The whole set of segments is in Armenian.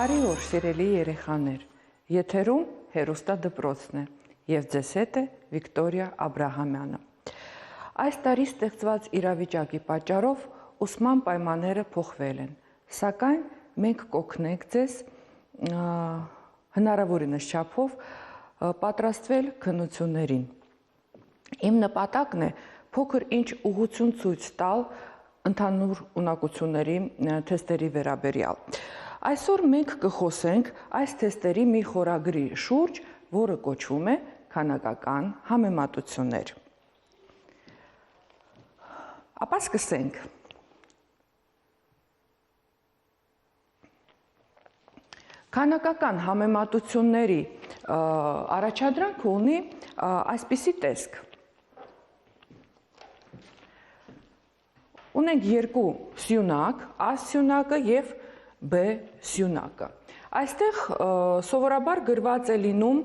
Բարի օր, սիրելի երեխաներ, եթերում հեռուստադպրոցն է և ձեզ հետ է Վիկտորիա Աբրահամյանը։ Այս տարի ստեղծված իրավիճակի պատճառով ուսման պայմանները փոխվել են, սակայն մենք կօգնենք ձեզ հնարավորինս չափով պատրաստվել քննություններին։ Իմ նպատակն է փոքր ինչ ուղղություն ցույց տալ ընդհանուր ունակությունների թեստերի վերաբերյալ։ Այսօր մենք կխոսենք այս թեստերի մի խորագրի շուրջ, որը կոչվում է քանակական համեմատություններ։ Ապա սկսենք։ Քանակական համեմատությունների առաջադրանքը ունի այսպիսի տեսք։ Ունենք երկու սյունակ, A սյունակը և B սյունակը։ Այստեղ սովորաբար գրված է լինում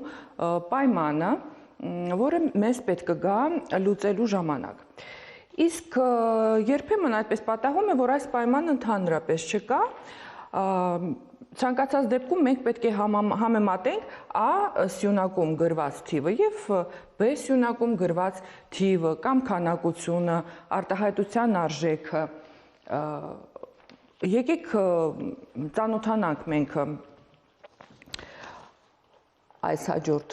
պայմանը, որը մեզ պետք կգա լուծելու ժամանակ։ Իսկ երբեմն այդպես պատահում է, որ այս պայմանը ընդհանրապես չկա, ցանկացած դեպքում մենք պետք է համեմատենք A սյունակում գրված թիվը և B սյունակում գրված թիվը կամ քանակությունը, արտահայտության արժեքը։ Եկեք ծանոթանանք մենք այս հաջորդ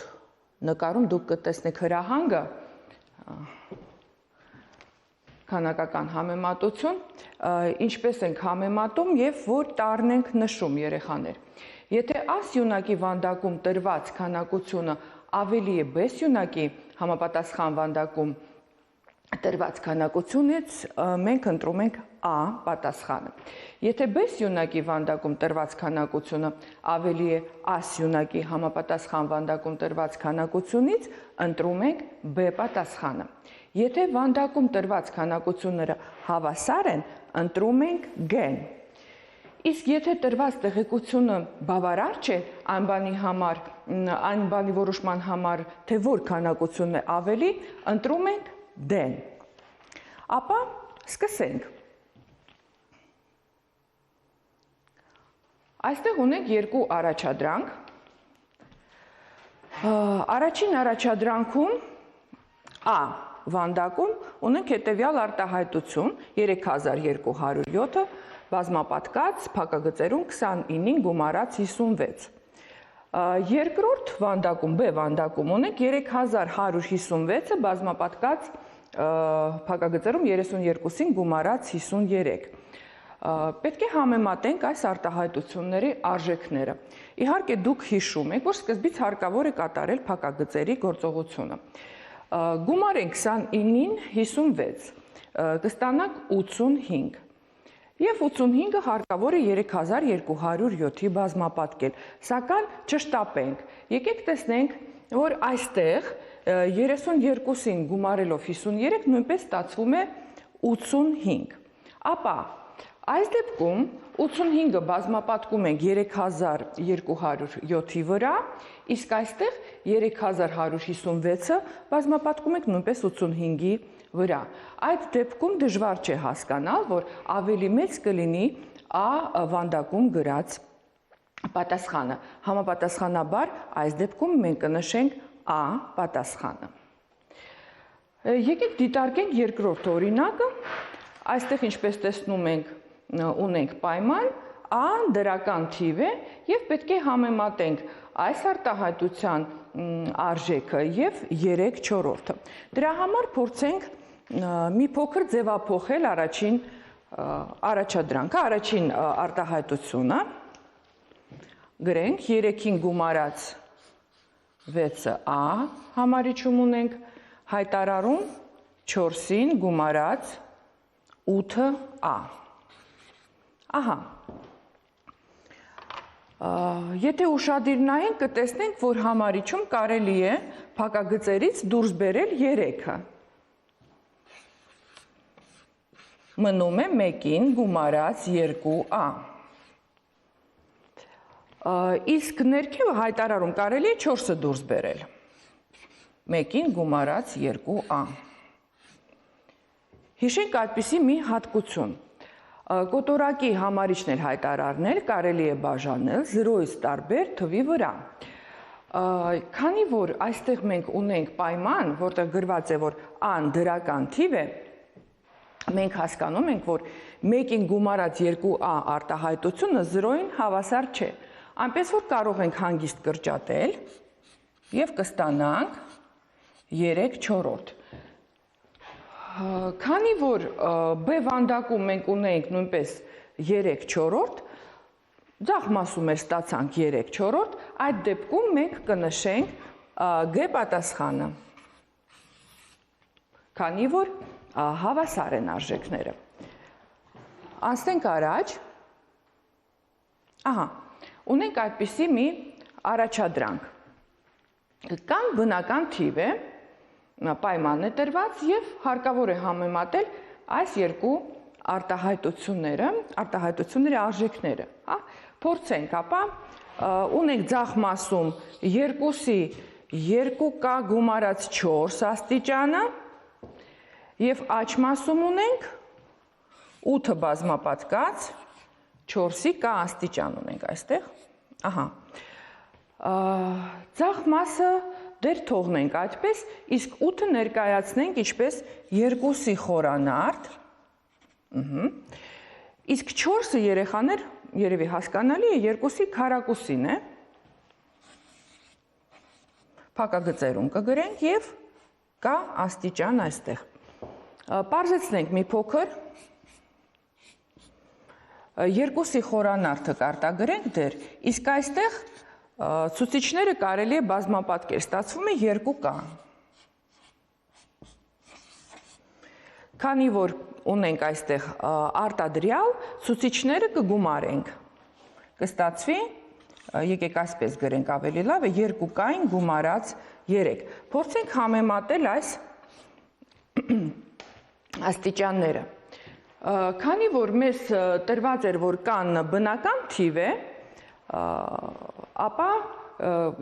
նկարում դուք կտեսնեք հրահանգը, քանակական համեմատություն, ինչպես ենք համեմատում և որ տառն ենք նշում երեխաներ։ Եթե A սյունակի վանդակում տրված քանակությունը ավելի է B սյունակի համապատասխան վանդակում տրված քանակությունից, մենք ընտրում ենք A պատասխանը։ Եթե B սյունակի վանդակում տրված քանակությունը ավելի է A սյունակի համապատասխան վանդակում տրված քանակությունից, ընտրում ենք B պատասխանը։ Եթե վանդակում տրված քանակությունները հավասար են, ընտրում ենք G-ն։ Իսկ եթե տրված տեղեկությունը բավարար չէ այն բանի որոշման համար, թե որ քանակությունն է ավելի, ընտրում ենք D-ն։ Ապա սկսենք։ Այստեղ ունենք երկու առաջադրանք։ Առաջին առաջադրանքում A վանդակում ունենք հետևյալ արտահայտություն 3207-ը բազմապատկած փակագծերում 29-ին գումարած 56։ Երկրորդ վանդակում, B վանդակում ունենք 3156-ը բազմապատկած փակագծերում 32-ին գումարած 53։ Պետք է համեմատենք այս արտահայտությունների արժեքները։ Իհարկե դուք հիշում եք, որ սկզբից հարկավոր է կատարել փակագծերի գործողությունը։ Գումարենք 29-ին 56, կստանանք 85, և 85-ը հարկավոր է 3207-ի բազմապատկել, սակայն չշտապենք, եկեք տեսնենք, որ այստեղ 32-ին գումարելով 53 նույնպես ստացվում է 85, ապա այս դեպքում 85-ը բազմապատկում ենք 3207-ի վրա, իսկ այստեղ 3156-ը բազմապատկում ենք նույնպես 85-ի վրա։ Այդ դեպքում դժվար չէ հասկանալ, որ ավելի մեծ կլինի A վանդակում գրած պատասխանը։ Համապատասխանաբար այս դեպքում մենք կնշենք A պատասխանը։ Եկեք դիտարկենք երկրորդ օրինակը։ Այստեղ ինչպես տեսնում ենք, ունենք պայման, A դրական թիվ է և պետք է համեմատենք այս արտահայտության արժեքը և 3/4-ը։ Դրա համար փորձենք մի փոքր ձևափոխել առաջին առաջադրանքը, առաջին արտահայտությունը, գրենք 3-ին գումարած 6-ը A համարիչում ունենք, հայտարարում 4-ին գումարած 8-ը A։ Ահա, եթե ուշադիր նայենք, կտեսնենք, որ համարիչում կարելի է փակագծերից դուրս բերել 3-ը։ Մնում է 1-ին գումարած 2A։ Իսկ ներքևը հայտարարում կարելի է 4-ը դուրս բերել։ 1-ին գումարած 2A։ Հիշենք այդպիսի մի հատկություն։ Կոտորակի համարիչներ հայտարարներ կարելի է բաժանել 0-ից տարբեր թվի վրա։ Քանի որ այստեղ մենք ունենք պայման, որտեղ գրված է, որ ան դրական թիվ է, մենք հասկանում ենք, որ 1-ին գումարած 2a արտահայտությունը 0-ին հավասար չէ։ Այնպես որ կարող ենք հանգիստ կրճատել եւ կստանանք 3/4։ Քանի որ B վանդակում մենք ունենք նույնպես 3/4, ձախ մասում էլ ստացանք 3/4, այդ դեպքում մենք կնշենք G պատասխանը, քանի որ հավասար են արժեքները։ Անցնենք առաջ։ Ահա, ունենք այդպիսի մի առաջադրանք։ Կան բնական թիվ է, պայման է տրված եւ հարկավոր է համեմատել այս երկու արտահայտությունների արժեքները, հա։ Փորձենք, ապա ունենք ձախ մասում 2-ի 2k գումարած 4 աստիճանը եւ աջ մասում ունենք 8-ը բազմապատկած 4-ի k աստիճան ունենք այստեղ, ահա։ Ձախ մասը դեր թողնենք այդպես, իսկ 8-ը ներկայացնենք ինչպես 2-ի խորանարդ, իսկ 4-ը երեխաներ, երևի հասկանալի է, 2-ի քառակուսին է, փակագծերում կգրենք և կա աստիճան այստեղ։ Պարզեցնենք մի փոքր, 2-ի խորանարդը կարտագրենք դեր, իսկ այստեղ ցուցիչները կարելի է բազմապատկել, ստացվում է 2k։ Քանի որ ունենք այստեղ արտադրյալ, ցուցիչները կգումարենք, կստացվի, եկեք այսպես գրենք ավելի լավ է, 2k-ին գումարած 3։ Փորձենք համեմատել այս աստիճանները։ Քանի որ մեզ տրված էր, որ կան բնական թիվ է, ապա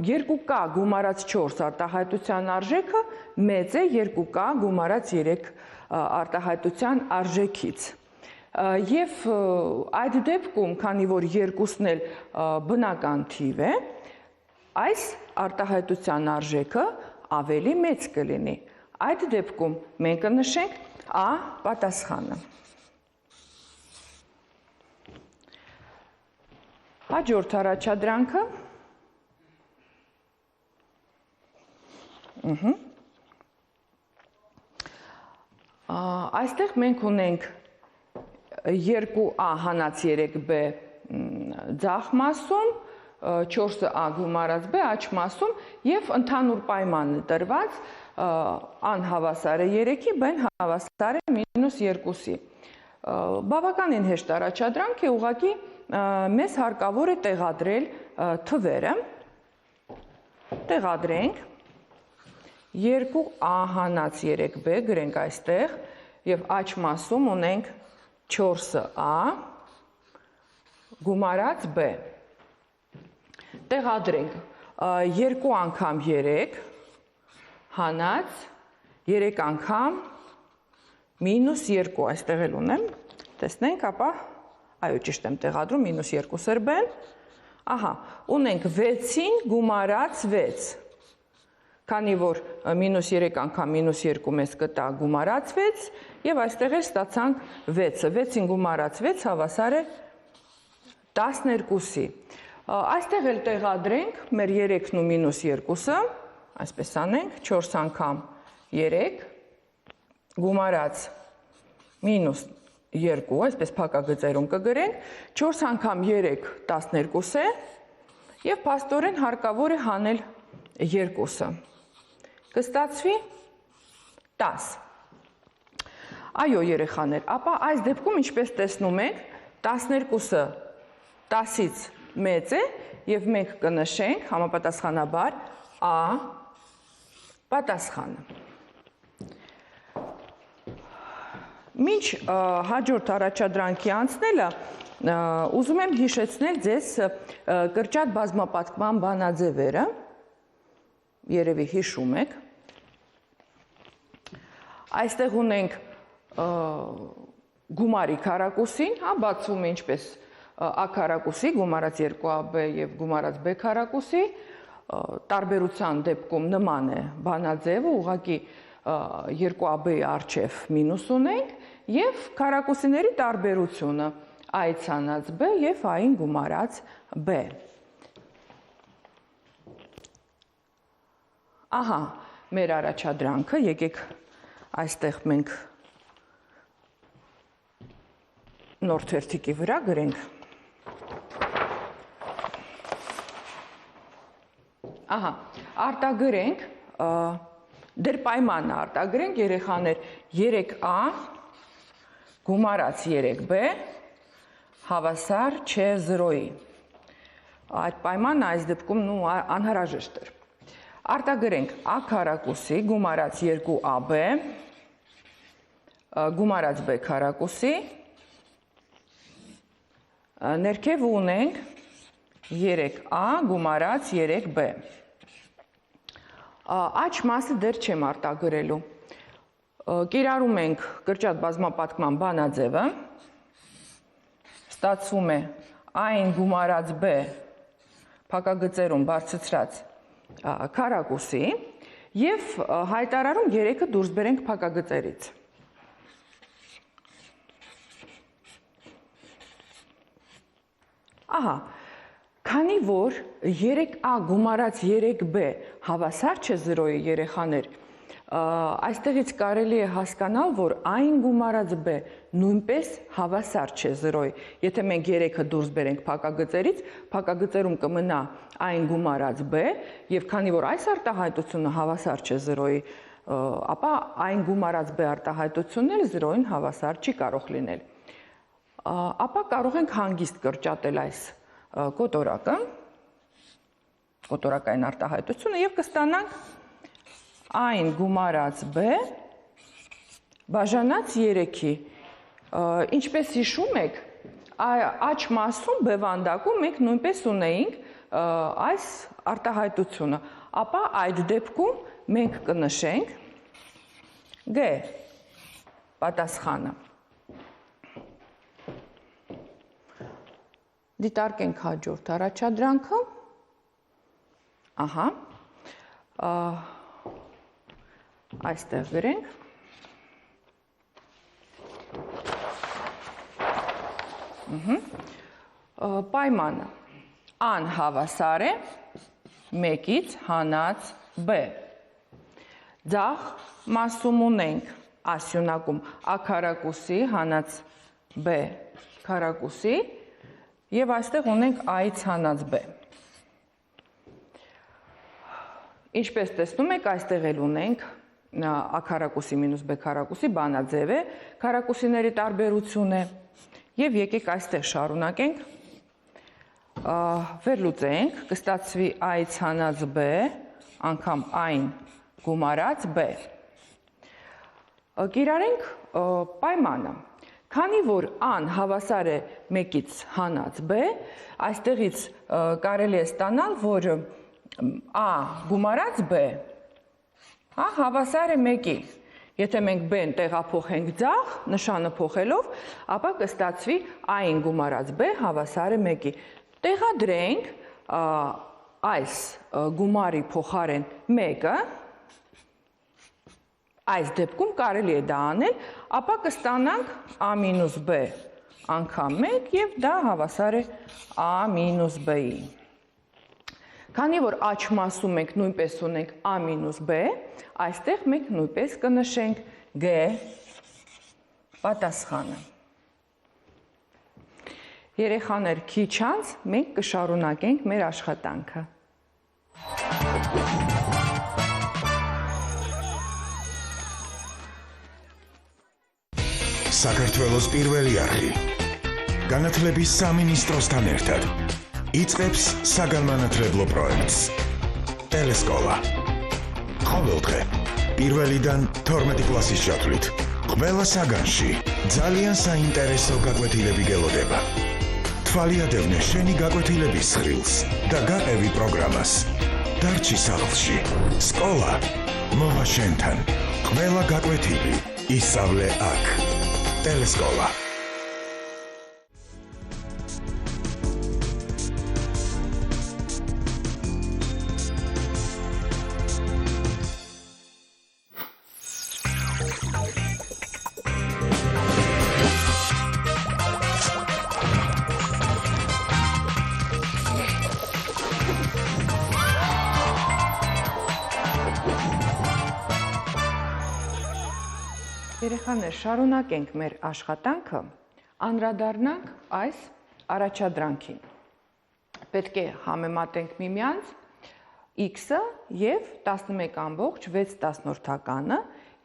2k գումարած 4 արտահայտության արժեքը մեծ է 2k գումարած 3 արտահայտության արժեքից։ Եվ այդ դեպքում, քանի որ երկուսն էլ բնական թիվ է, այս արտահայտության արժեքը ավելի մեծ կլինի։ Այդ դեպքում մենք կնշենք A պատասխանը։ Հաջորդ առաջադրանքը։ Այստեղ մենք ունենք 2a հանած 3b ձախ մասում, 4a գումարած b աջ մասում և ընդհանուր պայմանը տրված անհավասար է 3-ի, b-ն հավասար է -2-ի։ Բավականին հեշտ առաջադրանք է, ուղղակի մեզ հարկավոր է տեղադրել թվերը, տեղադրենք 2a հանած 3b գրենք այստեղ և աջ մասում ունենք 4a գումարած b։ Տեղադրենք 2 անգամ 3 հանած 3 անգամ -2, այստեղ էլ ունեմ, տեսնենք, ապա այո, ճիշտ եմ տեղադրում, -2-ը b-ն, ահա, ունենք 6-ին գումարած 6, քանի որ -3 անգամ -2 մեզ կտա գումարած 6, և այստեղ էլ ստացանք 6-ը, 6-ին գումարած 6 հավասար է 12-ի։ Այստեղ էլ տեղադրենք մեր 3-ն ու -2-ը, այսպես անենք, 4 անգամ 3, գումարած -2, այսպես փակագծերում կգրենք, 4 անգամ 3 12 է, և փաստորեն հարկավոր է հանել 2-ը։ Կստացվի 10։ Այո, երեխաներ, ապա այս դեպքում, ինչպես տեսնում եք, 12-ը 10-ից մեծ է, և մենք կնշենք համապատասխանաբար A պատասխանը։ Մինչ հաջորդ առաջադրանքի անցնելը, ուզում եմ հիշեցնել ձեզ կրճատ բազմապատկման բանաձևերը, երևի հիշում եք։ Այստեղ ունենք գումարի քառակուսին, հա, բացվում է ինչպես a քառակուսի գումարած 2ab եւ գումարած b քառակուսի, տարբերության դեպքում նման է բանաձևը, ուղղակի 2ab-ի առջև մինուս ունենք եւ քառակուսիների տարբերությունը a-ի ցանած b եւ a-ին գումարած b։ Ահա, մեր առաջադրանքը, եկեք այստեղ մենք նոր թերթիկի վրա գրենք։ Ահա, արտագրենք, դեր պայմանը արտագրենք երեխաներ 3a գումարած 3b հավասար չէ 0-ի։ Այդ պայմանը այս դեպքում անհրաժեշտ էր։ Արտագրենք a քառակուսի գումարած 2ab գումարած b քառակուսի, ներքև ունենք 3a գումարած 3b։ Աջ մասը դեռ չեմ արտագրելու։ Կիրառում ենք կրճատ բազմապատկման բանաձևը, ստացվում է a-ին գումարած b փակագծերում բարձրացրած քառակուսի եւ հայտարարում 3-ը դուրս բերենք փակագծերից։ Ահա, քանի որ 3a գումարած 3b հավասար չէ 0-ի երեխաներ, այստեղից կարելի է հասկանալ, որ a-ին գումարած b նույնպես հավասար չէ 0-ի։ Եթե մենք 3-ը դուրս բերենք փակագծերից, փակագծերում կմնա a-ին գումարած b, եւ քանի որ այս արտահայտությունը հավասար չէ 0-ի, ապա a-ին գումարած b արտահայտությունն էլ 0-ին հավասար չի կարող լինել։ Ապա կարող ենք հանգիստ կրճատել այս կոտորակը, կոտորակային արտահայտությունը եւ կստանանք a-ին գումարած b բաժանած 3-ի։ Ինչպես հիշում եք, աջ մասում b վանդակում մենք նույնպես ունեինք այս արտահայտությունը, ապա այդ դեպքում մենք կնշենք g պատասխանը։ Դիտարկենք հաջորդ առաջադրանքը, ահա, այստեղ գրենք, պայմանը a-ն հավասար է 1-ից հանած b, ձախ մասում ունենք ասյունակում a քառակուսի հանած b քառակուսի, եւ այստեղ ունենք a-ից հանած b։ Ինչպես տեսնում եք, այստեղ էլ ունենք a քառակուսի մինուս b քառակուսի բանաձև է, քառակուսիների տարբերություն է, եւ եկեք այստեղ շարունակենք, վերլուծենք, կստացվի a-ից հանած b անգամ a-ին գումարած b։ Կիրառենք պայմանը։ Քանի որ a-ն հավասար է 1-ից հանած b, այստեղից կարելի է ստանալ, որ a գումարած b հավասար է 1-ի։ Եթե մենք b-ն տեղափոխենք ձախ, նշանը փոխելով, ապա կստացվի a-ին գումարած b հավասար է 1-ի։ Տեղադրենք այս գումարի փոխարեն 1-ը, այս դեպքում կարելի է դա անել, ապա կստանանք a մինուս b անգամ 1 եւ դա հավասար է a մինուս b-ի։ Քանի որ աջ մասում մենք նույնպես ունենք a մինուս b, այստեղ մենք նույնպես կնշենք g պատասխանը։ Երեխաներ, քիչ անց մենք կշարունակենք մեր աշխատանքը։ საქართველოს პირველი არხი განათლების სამინისტროსთან ერთად იწყებს საგანმანათლებლო პროექტს ტელესკოლა. ყოველდღე პირველიდან 12 კლასის ჩათვლით ყველა საგანში ძალიან საინტერესო გაკვეთილები გელოდება. თვალიადევნე შენი გაკვეთილების ხილს და გაყევი პროგრამას. დარჩი სახლში. სკოლა მოვა შენთან. ყველა გაკვეთილი ისწავლე აქ. Telescola. Երեխաներ, շարունակենք մեր աշխատանքը, անդրադառնանք այս առաջադրանքին։ Պետք է համեմատենք միմյանց x-ը եւ 11.6,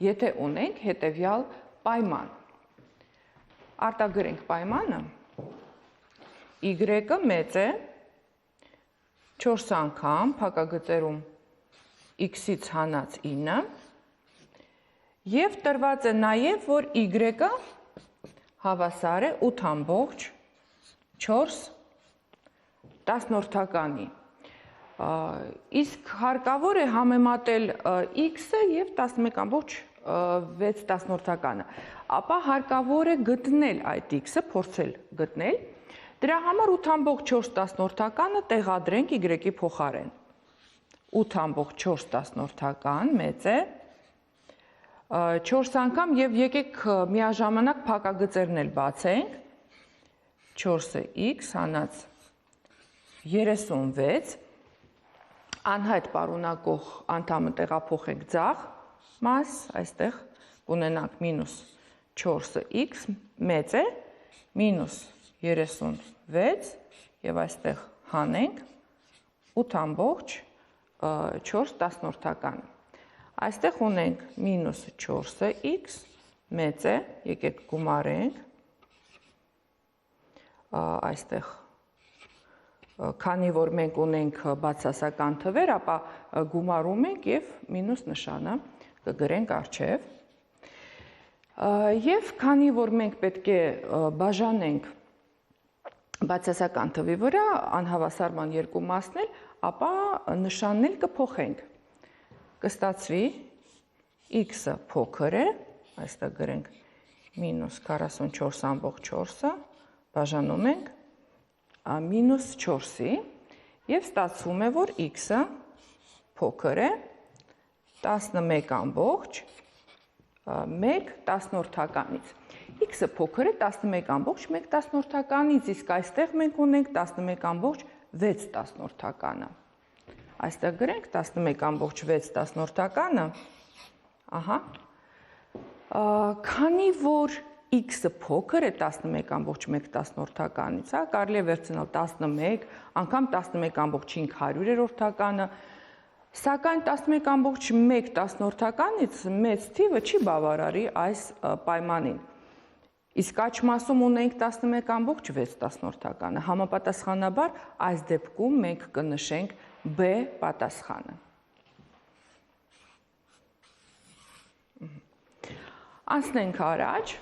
եթե ունենք հետեւյալ պայման։ Արտագրենք պայմանը, y-ը մեծ է 4 անգամ փակագծերում x-ից հանած 9, Եվ տրված է նաև, որ y-ը հավասար է 8.4 Իսկ հարկավոր է համեմատել x-ը եւ 11.6, ապա հարկավոր է գտնել այդ x-ը, փորձել գտնել։ Դրա համար 8.4 տեղադրենք y-ի փոխարեն։ 8.4 մեծ է 4 անգամ եւ եկեք միաժամանակ փակագծերն էլ բացենք 4-ը x հանած 36 անհայտ պարունակող անդամը տեղափոխենք ձախ մաս այստեղ կունենանք մինուս 4-ը x մեծ է մինուս 36 եւ այստեղ հանենք 8.4 Այստեղ ունենք մինուս 4-ը x մեծ է, եկեք գումարենք, այստեղ քանի որ մենք ունենք բացասական թվեր, ապա գումարում ենք և մինուս նշանը կգրենք առջև։ Եվ քանի որ մենք պետք է բաժանենք բացասական թվի վրա, անհավասարման երկու մասնել, ապա նշանն էլ կփոխենք։ Կստացվի x-ը փոքր է, այստեղ գրենք մինուս 44.4, բաժանում ենք մինուս 4-ի և ստացվում է, որ x-ը փոքր է 11.1 x-ը փոքր է 11.1 իսկ այստեղ մենք ունենք 11.6 Այստեղ գրենք 11.6 ահա, քանի որ x-ը փոքր է 11.1-ից, կարելի է վերցնել 11, անգամ 11.500 սակայն 11.1-ից մեծ թիվը չի բավարարի այս պայմանին։ Իսկ աջ մասում ունենք 11.6, համապատասխանաբար այս դեպքում մենք կնշենք B պատասխանը։ Անցնենք առաջ։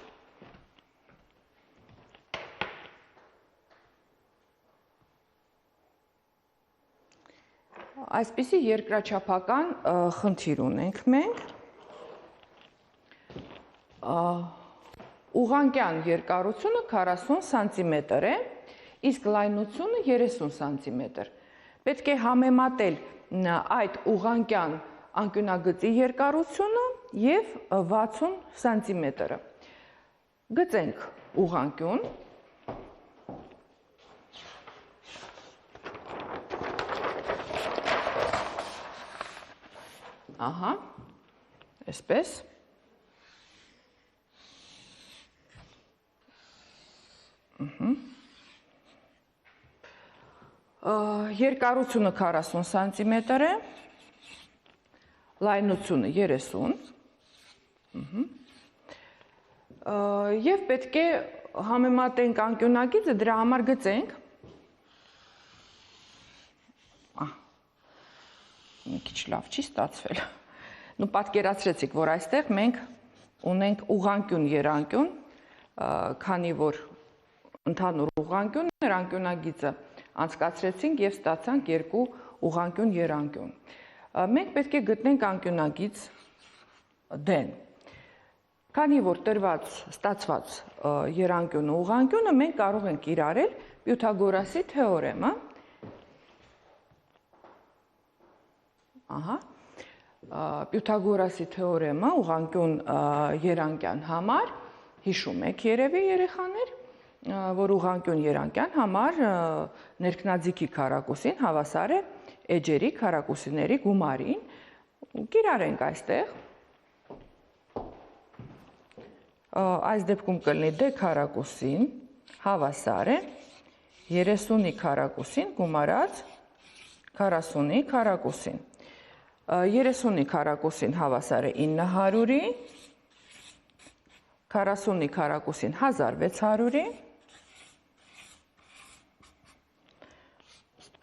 Այսպիսի երկրաչափական խնդիր ունենք մենք։ Ուղղանկյան երկարությունը 40 սանտիմետր է, իսկ լայնությունը 30 սանտիմետր։ Պետք է համեմատել այդ ուղղանկյան անկյունագծի երկարությունը և 60 սանտիմետրը։ Գծենք ուղղանկյուն։ Ահա, այսպես։ Երկարությունը 40 սանտիմետր է, լայնությունը 30 և պետք է համեմատենք անկյունագիծը, դրա համար գծենք մի քիչ լավ չի ստացվել պատկերացրեցիք, որ այստեղ մենք ունենք ուղղանկյուն երանկյուն, քանի որ ընդհանուր ուղղանկյուն էր, անկյունագիծը անցկացրեցինք և ստացանք երկու ուղղանկյուն երանկյուն։ Մենք պետք է գտնենք անկյունագիծ D-ն։ Քանի որ ստացված երանգյունը ուղղանկյունը մենք կարող ենք կիրառել Պյութագորասի թեորեմը։ Ահա, Պյութագորասի թեորեմը ուղղանկյուն երանգյան համար, հիշում եք երևի երեխաներ, որ ուղղանկյուն երանգյան համար ներքնաձիգի քառակուսին հավասար է էջերի քառակուսիների գումարին։ Կիրառենք այստեղ։ Այս դեպքում կլինի d քառակուսին հավասար է 30-ի քառակուսին գումարած 40-ի քառակուսին։ 30-ի քառակուսին հավասար է 900-ի, 40-ի քառակուսին 1600-ի,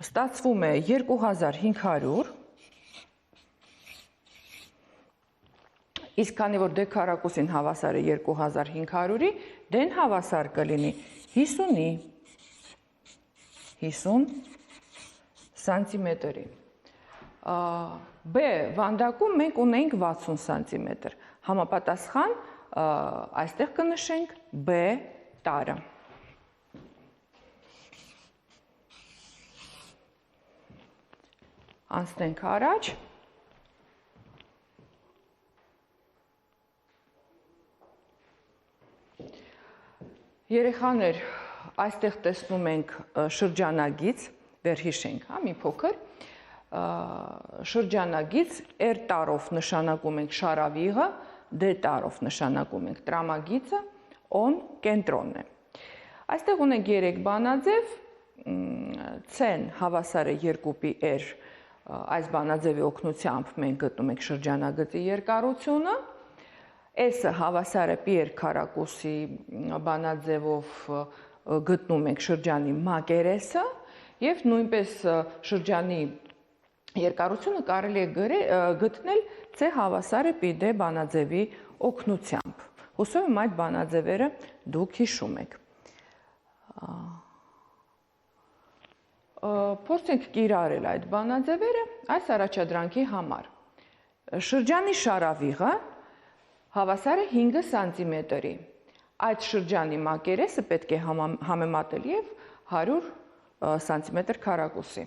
ստացվում է 2500, իսկ քանի որ d քառակուսին հավասար է 2500-ի, d-ն հավասար կլինի 50-ի, 50 սանտիմետրի։ B վանդակում մենք ունենք 60 սանտիմետր, համապատասխան այստեղ կնշենք B տարը։ Անցնենք առաջ։ Երեխաներ, այստեղ տեսնում ենք շրջանագիծ, վերհիշենք, մի փոքր, շրջանագիծ R տարով նշանակում ենք շարավիղը, D տարով նշանակում ենք տրամագիծը, on կենտրոնն է։ Այստեղ ունենք 3 բանաձև, C-ն հավասար է 2πr, այս բանաձևի օգնությամբ մենք գտնում ենք շրջանագծի երկարությունը, S-ը հավասար է πr քառակուսի բանաձևով գտնում ենք շրջանի մակերեսը եւ նույնպես շրջանի երկարությունը կարելի է գտնել C հավասար է πd բանաձևի օգնությամբ։ Հուսով եմ այդ բանաձևերը դուք հիշում եք։ Փորձենք կիրառել այդ բանաձևերը այս առաջադրանքի համար։ Շրջանի շարավիղը հավասար է 5 սանտիմետրի։ Այդ շրջանի մակերեսը պետք է համեմատել եւ 100 սանտիմետր քառակուսի։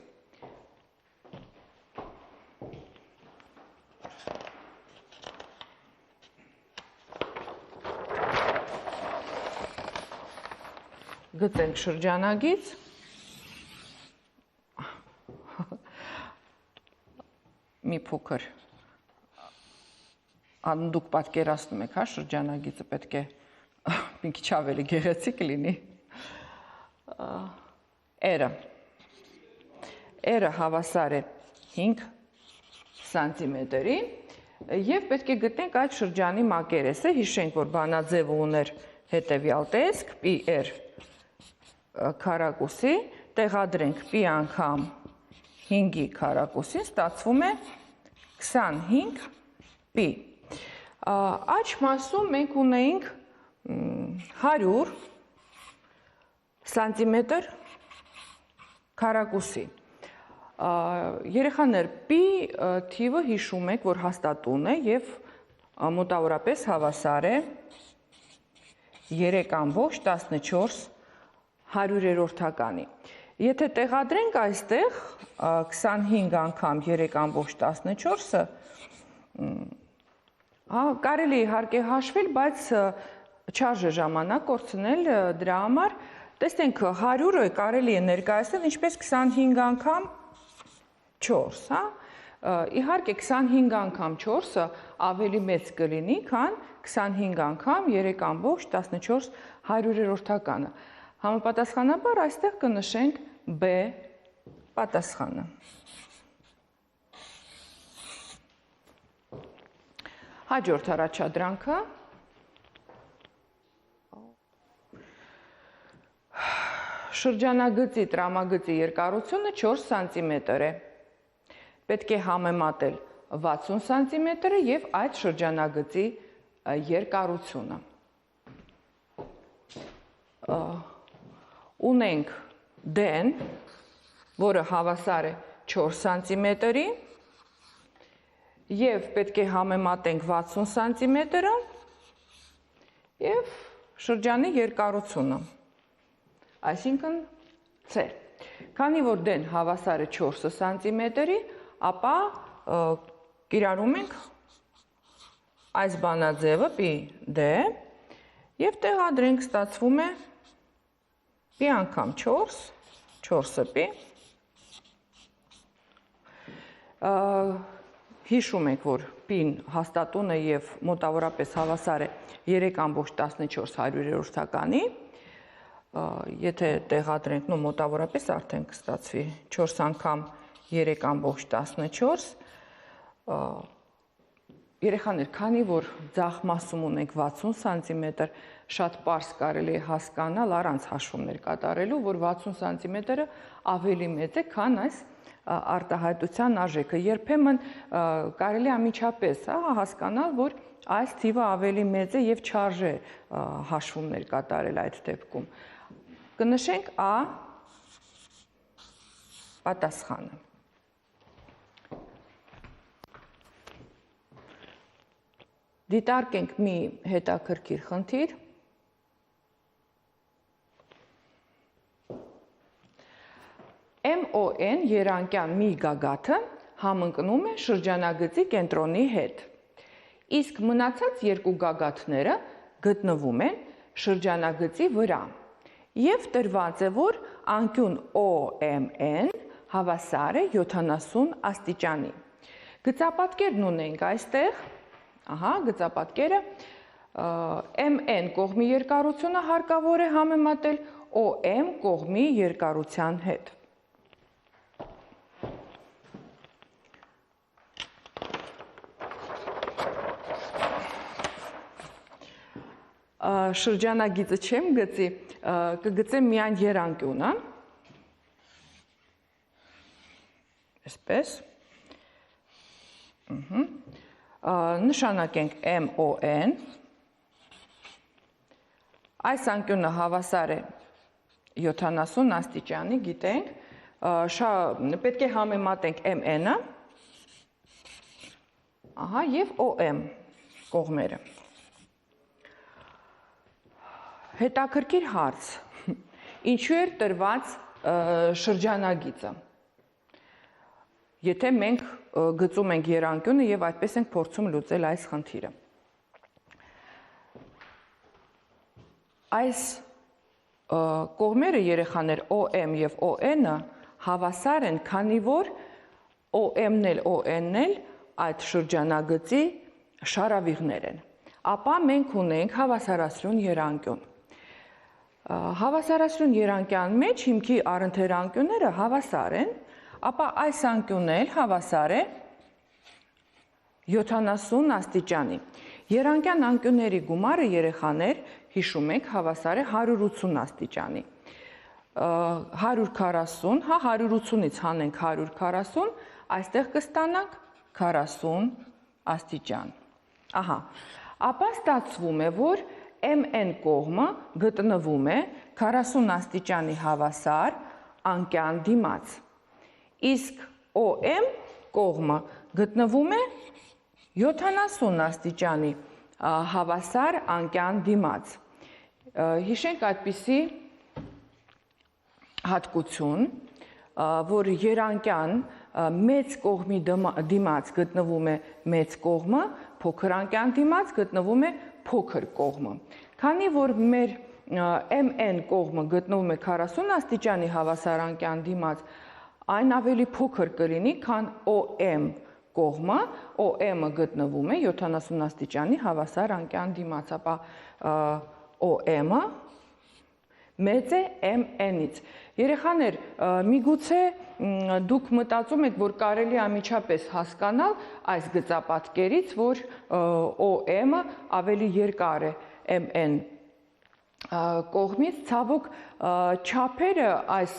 Գծենք շրջանագիծ։ Մի փոքր դուք պատկերացնում եք, հա, շրջանագիծը պետք է մի քիչ ավելի գեղեցիկ լինի։ R-ը հավասար է 5 սանտիմետրի եւ պետք է գտնենք այդ շրջանի մակերեսը, հիշենք, որ բանաձևը ուներ հետեւյալ տեսք, πr քառակուսի, տեղադրենք π անգամ 5-ի քառակուսին, ստացվում է 25π։ Աջ մասում մենք ունեինք 100 սանտիմետր քառակուսի։ Երեխաներ, π թիվը հիշում եք, որ հաստատուն է եւ մոտավորապես հավասար է 3,14 Եթե տեղադրենք այստեղ 25 անգամ 3,14-ը, կարելի իհարկե հաշվել, բայց չարժե ժամանակ կորցնել դրա համար։ Տեսնենք 100-ը կարելի է ներկայացնել ինչպես 25 անգամ 4, հա։ Իհարկե 25 անգամ 4-ը ավելի մեծ կլինի, քան 25 անգամ 3,14 Համապատասխանաբար այստեղ կնշենք B պատասխանը։ Հաջորդ առաջադրանքը շրջանագծի տրամագծի երկարությունը 4 սանտիմետր է։ Պետք է համեմատել 60 սանտիմետրը եւ այդ շրջանագծի երկարությունը։ Ունենք D-ն, որը հավասար է 4 սանտիմետրի եւ պետք է համեմատենք 60 սանտիմետրը եւ շրջանի երկարությունը, այսինքն C։ Քանի որ D-ն հավասար է 4 սանտիմետրի, ապա կիրառում ենք այս բանաձևը πD եւ տեղադրենք, ստացվում է π անգամ 4, 4-ը π։ Հիշում եք, որ π-ն հաստատուն է եւ մոտավորապես հավասար է 3,14 Եթե տեղադրենք, մոտավորապես արդեն կստացվի 4 անգամ 3,14 Երեխաներ, քանի որ ձախ մասում ունենք 60 սանտիմետր, շատ պարզ կարելի է հասկանալ առանց հաշվումներ կատարելու, որ 60 սանտիմետրը ավելի մեծ է, քան այս արտահայտության արժեքը։ Երբեմն կարելի է անմիջապես հասկանալ, որ այս թիվը ավելի մեծ է եւ չարժե հաշվումներ կատարել այդ դեպքում։ Կնշենք A պատասխանը։ Դիտարկենք մի հետաքրքիր խնդիր։ MON երանկյան մի գագաթը համընկնում է շրջանագծի կենտրոնի հետ։ Իսկ մնացած երկու գագաթները գտնվում են շրջանագծի վրա։ Եվ տրված է, որ անկյուն OMN հավասար է 70 աստիճանի։ Գծապատկերն ունենք այստեղ, գծապատկերը MN կողմի երկարությունը հարկավոր է համեմատել OM կողմի երկարության հետ։ Շրջանագիծը չեմ գծի, կգծեմ միայն երանկյունը, այսպես, նշանակենք MON, այս անկյունը հավասար է 70 աստիճանի, գիտենք, պետք է համեմատենք MN-ը և OM կողմերը։ Հետաքրքիր հարց, ինչու էր տրված շրջանագիծը, եթե մենք գծում ենք երանկյունը և այդպես ենք փորձում լուծել այս խնդիրը։ Այս կողմերը երեխաներ OM և ON-ը հավասար են, քանի որ OM-ն էլ ON-ն էլ այդ շրջանագծի շարավիղներ են։ Ապա մենք ունենք հավասարասրուն երանկյուն։ Հավասարասրուն երանկյան մեջ հիմքի առընթեր անկյունները հավասար են, ապա այս անկյունն էլ հավասար է 70 աստիճանի։ Երանկյան անկյունների գումարը երեխաներ, հիշում եք, հավասար է 180 աստիճանի։ 140, 180-ից հանենք 140, այստեղ կստանանք 40 աստիճան։ Ապա ստացվում է, որ MN կողմը գտնվում է 40 աստիճանի հավասար անկյան դիմաց, իսկ OM կողմը գտնվում է 70 աստիճանի հավասար անկյան դիմաց։ Հիշենք այդպիսի հատկություն, որ երանկյան մեծ կողմի դիմաց գտնվում է մեծ կողմը, փոքր անկյան դիմաց գտնվում է փոքր կողմը։ Քանի որ մեր MN կողմը գտնվում է 40 աստիճանի հավասար անկյան դիմաց, այն ավելի փոքր կլինի, քան OM կողմը, OM-ը գտնվում է 70 աստիճանի հավասար անկյան դիմաց, ապա OM-ը մեծ է MN-ից։ Երեխաներ, միգուցե դուք մտածում եք, որ կարելի է անմիջապես հասկանալ այս գծապատկերից, որ OM-ը ավելի երկար է MN կողմից, ցավոք չափերը այս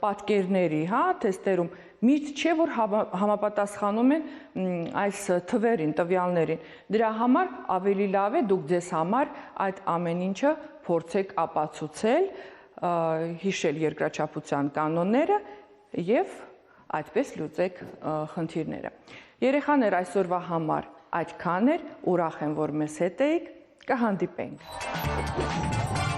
պատկերների, թեստերում միշտ չէ, որ համապատասխանում են այս թվերին, տվյալներին։ Դրա համար ավելի լավ է դուք ձեզ համար այդ ամեն ինչը փորձեք ապացուցել, հիշել երկրաչափության կանոնները և այդպես լուծեք խնդիրները։ Երեխաներ, այսօրվա համար այդքան էր, ուրախ եմ, որ մեզ հետ էիք, Կհանդիպենք։